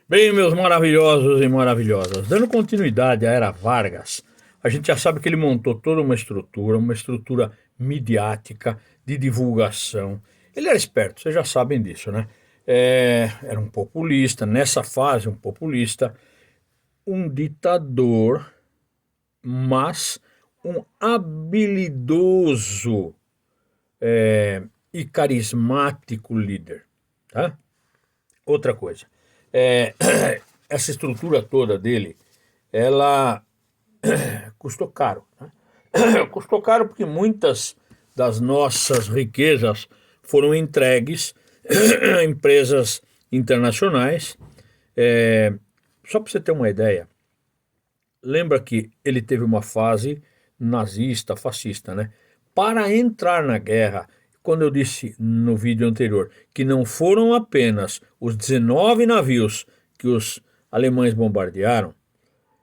Bem, meus maravilhosos e maravilhosas, dando continuidade à era Vargas, a gente já sabe que ele montou toda uma estrutura midiática de divulgação. Ele era esperto, vocês já sabem disso, né? Era um populista, nessa fase, um populista, um ditador, mas um habilidoso e carismático líder, tá? Outra coisa, é, essa estrutura toda dele, ela custou caro, né? Custou caro porque muitas das nossas riquezas foram entregues a empresas internacionais. É, Só para você ter uma ideia, lembra que ele teve uma fase nazista, fascista, né? Para entrar na guerra, quando eu disse no vídeo anterior que não foram apenas os 19 navios que os alemães bombardearam,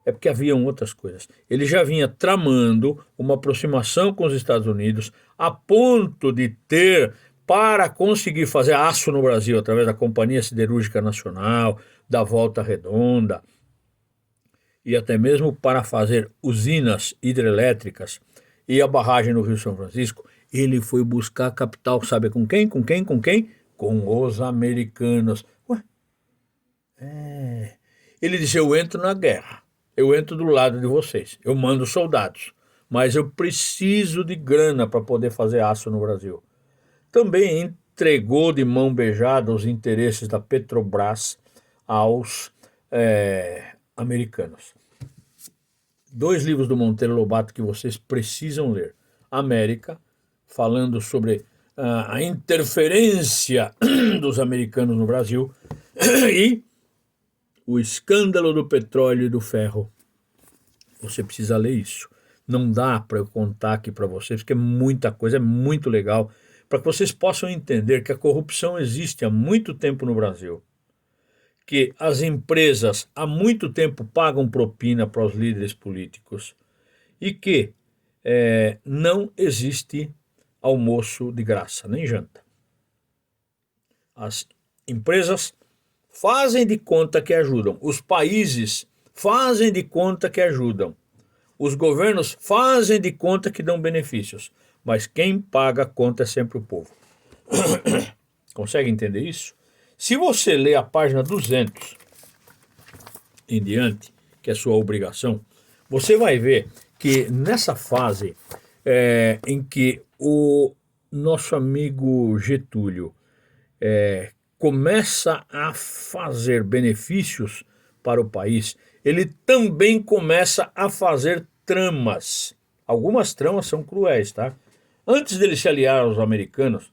é porque haviam outras coisas. Ele já vinha tramando uma aproximação com os Estados Unidos a ponto de ter, para conseguir fazer aço no Brasil através da Companhia Siderúrgica Nacional, da Volta Redonda, e até mesmo para fazer usinas hidrelétricas e a barragem no Rio São Francisco, ele foi buscar capital, sabe com quem? Com quem? Com quem? Com os americanos. Ué, ele disse: eu entro na guerra, eu entro do lado de vocês, eu mando soldados, mas eu preciso de grana para poder fazer aço no Brasil. Também entregou de mão beijada os interesses da Petrobras aos americanos. Dois livros do Monteiro Lobato que vocês precisam ler: América, falando sobre a interferência dos americanos no Brasil, e O Escândalo do Petróleo e do Ferro. Você precisa ler isso. Não dá para eu contar aqui para vocês, porque é muita coisa, é muito legal, para que vocês possam entender que a corrupção existe há muito tempo no Brasil, que as empresas há muito tempo pagam propina para os líderes políticos e que não existe almoço de graça, nem janta. As empresas fazem de conta que ajudam, os países fazem de conta que ajudam, os governos fazem de conta que dão benefícios, mas quem paga a conta é sempre o povo. Consegue entender isso? Se você ler a página 200 em diante, que é sua obrigação, você vai ver que nessa fase em que o nosso amigo Getúlio começa a fazer benefícios para o país, ele também começa a fazer tramas. Algumas tramas são cruéis, tá? Antes dele se aliar aos americanos,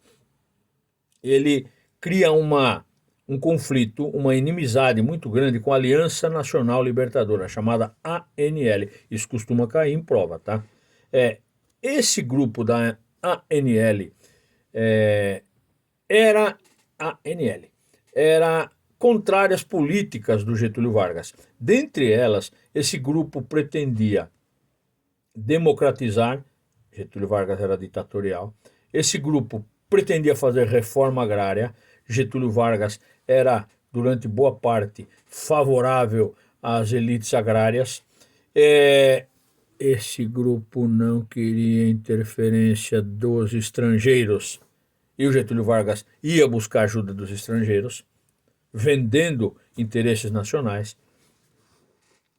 ele cria um conflito, uma inimizade muito grande com a Aliança Nacional Libertadora, chamada ANL. Isso costuma cair em prova, tá? Esse grupo da ANL era ANL, era contrária às políticas do Getúlio Vargas. Dentre elas, esse grupo pretendia democratizar, Getúlio Vargas era ditatorial, esse grupo pretendia fazer reforma agrária, Getúlio Vargas era, durante boa parte, favorável às elites agrárias. Esse grupo não queria interferência dos estrangeiros e o Getúlio Vargas ia buscar ajuda dos estrangeiros, vendendo interesses nacionais.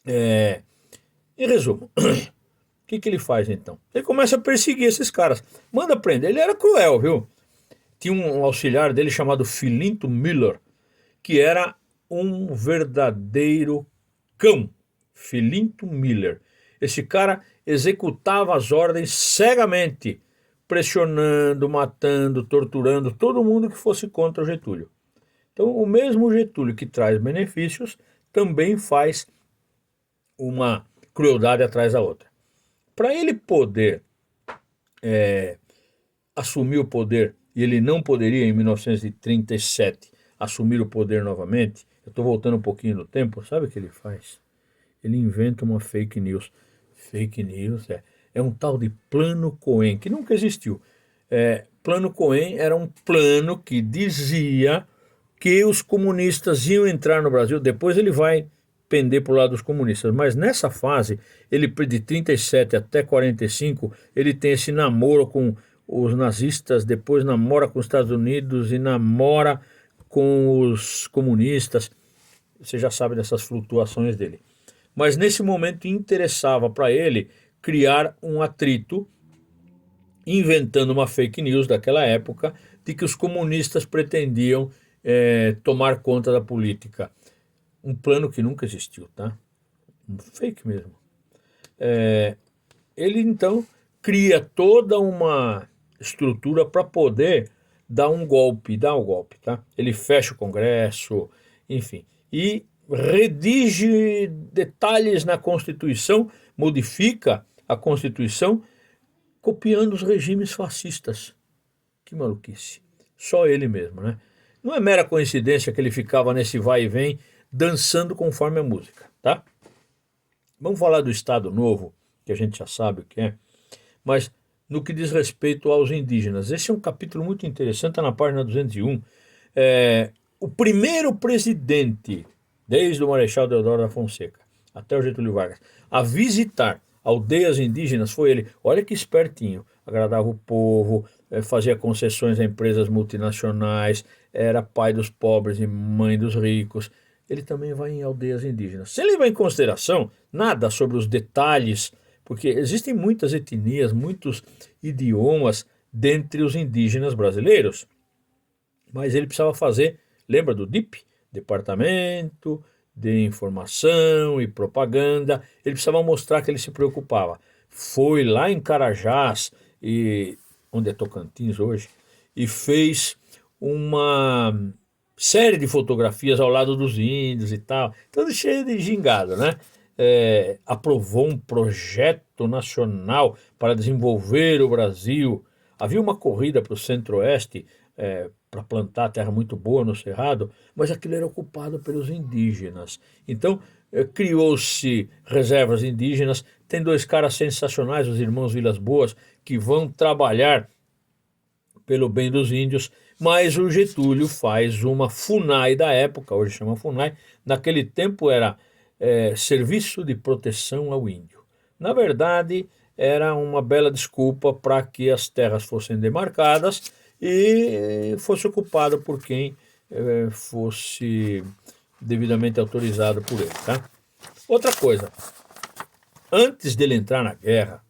Em resumo, o que ele faz então? Ele começa a perseguir esses caras, manda prender. Ele era cruel, viu? Tinha um auxiliar dele chamado Filinto Miller, que era um verdadeiro cão. Filinto Miller. Esse cara executava as ordens cegamente, pressionando, matando, torturando todo mundo que fosse contra o Getúlio. Então, o mesmo Getúlio que traz benefícios também faz uma crueldade atrás da outra. Para ele poder assumir o poder, e ele não poderia em 1937 assumir o poder novamente, eu estou voltando um pouquinho no tempo, sabe o que ele faz? Ele inventa uma fake news. Fake news é um tal de Plano Cohen, que nunca existiu. Plano Cohen era um plano que dizia que os comunistas iam entrar no Brasil. Depois ele vai pender para o lado dos comunistas, mas nessa fase, ele de 37 até 45, ele tem esse namoro com os nazistas, depois namora com os Estados Unidos e namora com os comunistas. Você já sabe dessas flutuações dele. Mas nesse momento interessava para ele criar um atrito, inventando uma fake news daquela época de que os comunistas pretendiam tomar conta da política. Um plano que nunca existiu, tá? Um fake mesmo. Ele então cria toda uma estrutura para poder dar um golpe, tá? Ele fecha o Congresso, enfim, e redige detalhes na Constituição, modifica a Constituição, copiando os regimes fascistas. Que maluquice. Só ele mesmo, né? Não é mera coincidência que ele ficava nesse vai e vem, dançando conforme a música, tá? Vamos falar do Estado Novo, que a gente já sabe o que é, mas no que diz respeito aos indígenas. Esse é um capítulo muito interessante, está na página 201. O primeiro presidente, desde o Marechal Deodoro da Fonseca até o Getúlio Vargas, a visitar aldeias indígenas foi ele. Olha que espertinho, agradava o povo, fazia concessões a empresas multinacionais, era pai dos pobres e mãe dos ricos. Ele também vai em aldeias indígenas. Sem levar em consideração nada sobre os detalhes, porque existem muitas etnias, muitos idiomas dentre os indígenas brasileiros. Mas ele precisava fazer, lembra do DIP? Departamento de Informação e Propaganda. Ele precisava mostrar que ele se preocupava. Foi lá em Carajás, onde é Tocantins hoje, e fez uma série de fotografias ao lado dos índios e tal, tudo cheio de gingado, né? Aprovou um projeto nacional para desenvolver o Brasil. Havia uma corrida para o Centro-Oeste, para plantar terra muito boa no Cerrado, mas aquilo era ocupado pelos indígenas. Então, criou-se reservas indígenas. Tem dois caras sensacionais, os irmãos Vilas Boas, que vão trabalhar pelo bem dos índios, mas o Getúlio faz uma FUNAI da época, hoje chama FUNAI, naquele tempo era Serviço de Proteção ao Índio. Na verdade, era uma bela desculpa para que as terras fossem demarcadas e fosse ocupada por quem fosse devidamente autorizado por ele, tá? Outra coisa, antes dele entrar na guerra,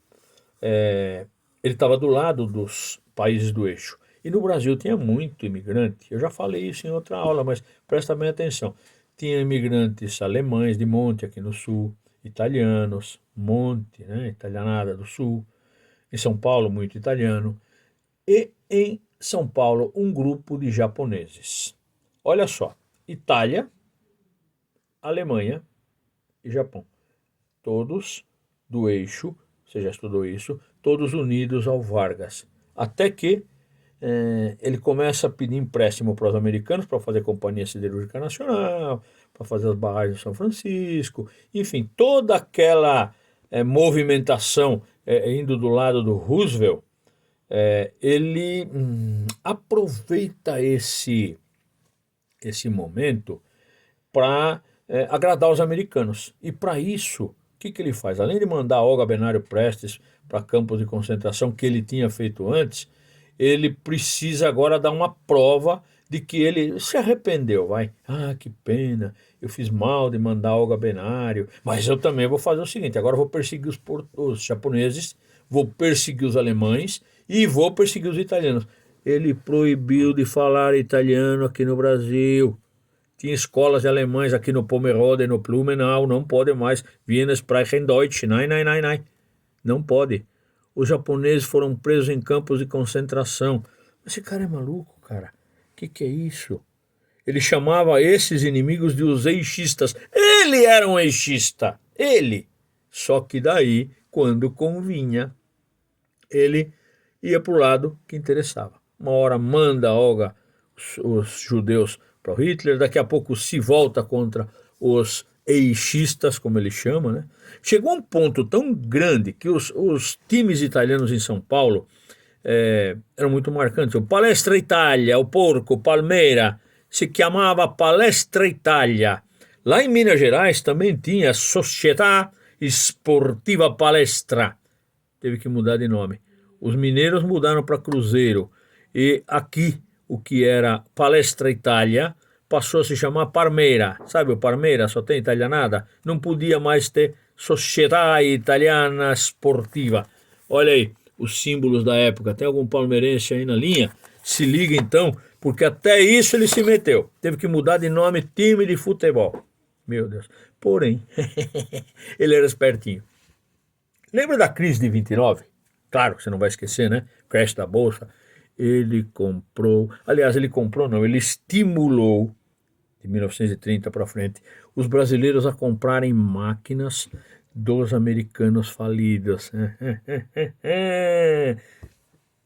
ele estava do lado dos países do eixo. E no Brasil tinha muito imigrante. Eu já falei isso em outra aula, mas presta bem atenção. Tinha imigrantes alemães de monte aqui no sul, italianos, monte, né? Italianada do sul. Em São Paulo, muito italiano. E em São Paulo, um grupo de japoneses. Olha só, Itália, Alemanha e Japão. Todos do eixo, você já estudou isso, todos unidos ao Vargas. Até que ele começa a pedir empréstimo para os americanos para fazer a Companhia Siderúrgica Nacional, para fazer as barragens de São Francisco, enfim, toda aquela movimentação indo do lado do Roosevelt. Ele aproveita esse momento para agradar os americanos. E para isso, o que ele faz? Além de mandar Olga Benário Prestes para campos de concentração que ele tinha feito antes, ele precisa agora dar uma prova de que ele se arrependeu, vai. Ah, que pena, eu fiz mal de mandar Olga Benário, mas eu também vou fazer o seguinte, agora eu vou perseguir os japoneses, vou perseguir os alemães e vou perseguir os italianos. Ele proibiu de falar italiano aqui no Brasil. Tinha escolas de alemães aqui no Pomerode, no Blumenau, não pode mais. Wiener sprechen Deutsch, nein, nein, nein, nein. Não pode. Os japoneses foram presos em campos de concentração. Esse cara é maluco, cara. Que é isso? Ele chamava esses inimigos de os eixistas. Ele era um eixista. Ele. Só que daí, quando convinha, ele ia para o lado que interessava. Uma hora manda Olga os judeus para o Hitler, daqui a pouco se volta contra os eixistas, como ele chama, né? Chegou a um ponto tão grande que os times italianos em São Paulo eram muito marcantes. O Palestra Itália, o Porco, o Palmeira, se chamava Palestra Itália. Lá em Minas Gerais também tinha Società Esportiva Palestra. Teve que mudar de nome. Os mineiros mudaram para Cruzeiro. E aqui, o que era Palestra Itália, passou a se chamar Parmeira. Sabe o Parmeira? Só tem italianada. Não podia mais ter Società Italiana Sportiva. Olha aí, os símbolos da época. Tem algum palmeirense aí na linha? Se liga então, porque até isso ele se meteu. Teve que mudar de nome, time de futebol. Meu Deus. Porém, ele era espertinho. Lembra da crise de 29? Claro que você não vai esquecer, né? Crash da Bolsa. Ele comprou, aliás, ele comprou não, ele estimulou, de 1930 para frente, os brasileiros a comprarem máquinas dos americanos falidos.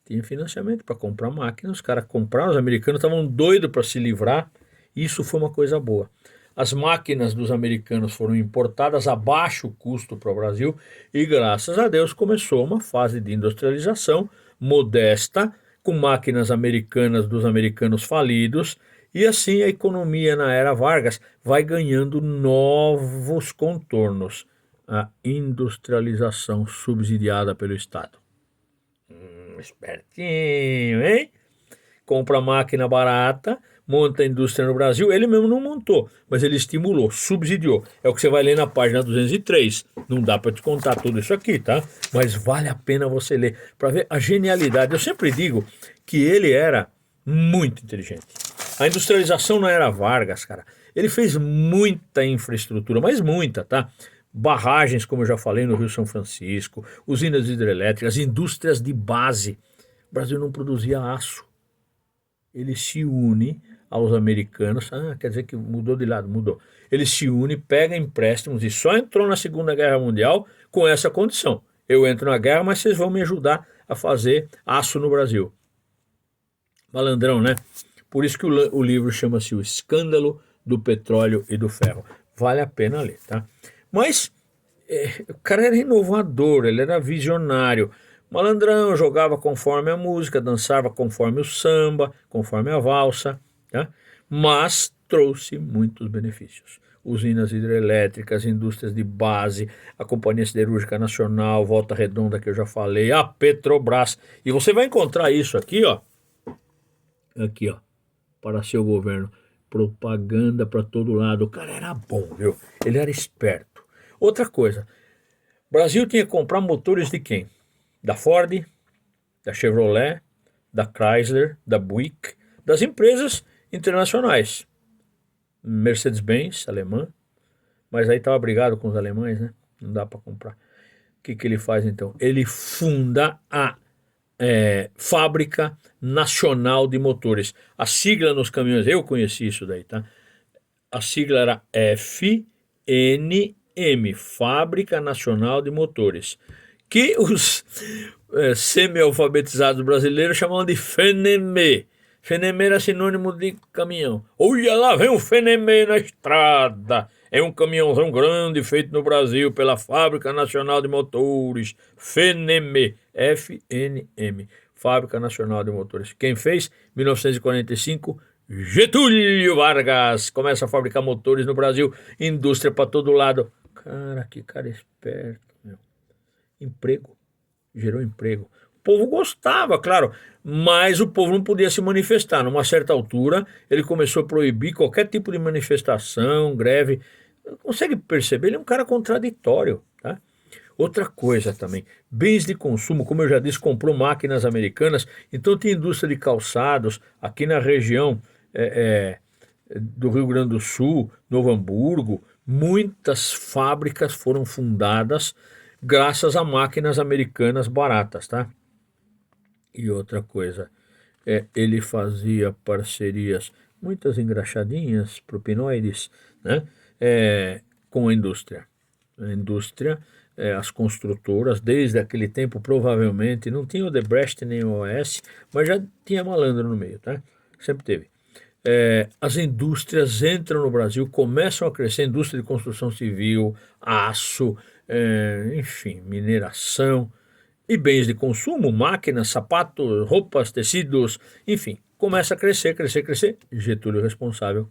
Tinha financiamento para comprar máquinas, os caras compraram, os americanos estavam doidos para se livrar, isso foi uma coisa boa. As máquinas dos americanos foram importadas a baixo custo para o Brasil e, graças a Deus, começou uma fase de industrialização modesta, com máquinas americanas dos americanos falidos, e assim a economia na era Vargas vai ganhando novos contornos. A industrialização subsidiada pelo Estado. Espertinho, hein? Compra máquina barata, monta a indústria no Brasil, ele mesmo não montou, mas ele estimulou, subsidiou. É o que você vai ler na página 203. Não dá para te contar tudo isso aqui, tá? Mas vale a pena você ler para ver a genialidade. Eu sempre digo que ele era muito inteligente. A industrialização não era Vargas, cara. Ele fez muita infraestrutura, mas muita, tá? Barragens, como eu já falei, no Rio São Francisco, usinas hidrelétricas, indústrias de base. O Brasil não produzia aço. Ele se une aos americanos, quer dizer que mudou de lado, mudou. Ele se une, pega empréstimos e só entrou na Segunda Guerra Mundial com essa condição. Eu entro na guerra, mas vocês vão me ajudar a fazer aço no Brasil. Malandrão, né? Por isso que o livro chama-se O Escândalo do Petróleo e do Ferro. Vale a pena ler, tá? Mas o cara era inovador, ele era visionário. Malandrão, jogava conforme a música, dançava conforme o samba, conforme a valsa, tá? Mas trouxe muitos benefícios. Usinas hidrelétricas, indústrias de base, a Companhia Siderúrgica Nacional, Volta Redonda que eu já falei, a Petrobras. E você vai encontrar isso aqui, ó. Aqui, ó, para seu governo. Propaganda para todo lado. O cara era bom, viu? Ele era esperto. Outra coisa, o Brasil tinha que comprar motores de quem? Da Ford, da Chevrolet, da Chrysler, da Buick, das empresas internacionais. Mercedes-Benz, alemã, mas aí estava brigado com os alemães, né? Não dá para comprar. O que ele faz então? Ele funda a Fábrica Nacional de Motores. A sigla nos caminhões, eu conheci isso daí, tá? A sigla era FNM, Fábrica Nacional de Motores, que os semi-alfabetizados brasileiros chamavam de FNM. FNM era sinônimo de caminhão. Olha lá, vem um FNM na estrada. É um caminhãozão grande feito no Brasil pela Fábrica Nacional de Motores. FNM, FNM, Fábrica Nacional de Motores. Quem fez? 1945, Getúlio Vargas. Começa a fabricar motores no Brasil. Indústria para todo lado. Cara, que cara esperto, meu. Emprego. Gerou emprego. O povo gostava, claro, mas o povo não podia se manifestar. Numa certa altura, ele começou a proibir qualquer tipo de manifestação, greve. Consegue perceber? Ele é um cara contraditório, tá? Outra coisa também, bens de consumo, como eu já disse, comprou máquinas americanas, então tem indústria de calçados aqui na região do Rio Grande do Sul, Novo Hamburgo, muitas fábricas foram fundadas graças a máquinas americanas baratas, tá? E outra coisa, ele fazia parcerias, muitas engraxadinhas, propinoides, né? Com a indústria. A indústria, as construtoras, desde aquele tempo, provavelmente, não tinha o Odebrecht nem o OS, mas já tinha malandro no meio, tá? Sempre teve. As indústrias entram no Brasil, começam a crescer, indústria de construção civil, aço, enfim, mineração e bens de consumo, máquinas, sapatos, roupas, tecidos, enfim, começa a crescer, crescer, crescer. Getúlio responsável